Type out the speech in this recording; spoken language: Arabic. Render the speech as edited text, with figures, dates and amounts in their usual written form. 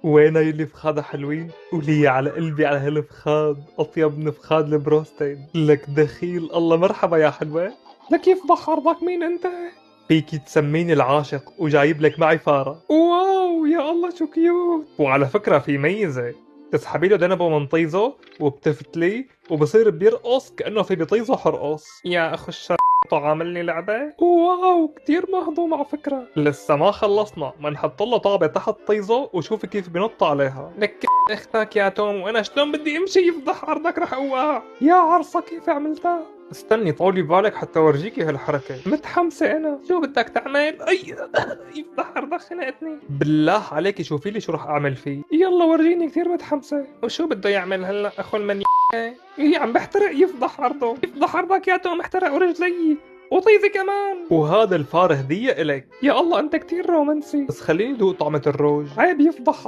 وين هاي الفخادة حلوين؟ ولي على قلبي على هالفخاد، أطيب من فخاد البروستين. لك دخيل الله مرحبا يا حلوة. لك يفضح عرضك، مين انت؟ فيكي تسميني العاشق وجايب لك معي فارة. واو يا الله شو كيوت. وعلى فكرة في ميزة، تسحبي له دنبه من طيزه وبتفتليه وبصير بيرقص كأنه في بطيزه حرقص. يا أخو الشر عاملني لعبة. واو كتير مهضوم على فكرة. لسه ما خلصنا، ما نحط له طابة تحت طيزه وشوفي كيف بنط عليها. لك اختك يا توم، وانا شلون بدي امشي؟ يفضح عرضك رح اوقع. يا عرصة كيف عملتها؟ استني طولي بالك حتى اورجيكي هالحركة. متحمسة انا، شو بدك تعمل؟ اي يفضح عرضك، خنقتني. بالله عليكي شوفي لي شو رح اعمل فيه. يلا ورجيني، كثير متحمسة. وشو بده يعمل هلا اخو المن؟ ايه عم بحترق، يفضح عرضه، يفضح عرضك يا توم، احترق ورجلي وطيزي كمان. وهذا الفار هدية إلك. يا الله انت كثير رومانسي. بس خليني دوق طعمة الروج. عيب يفضح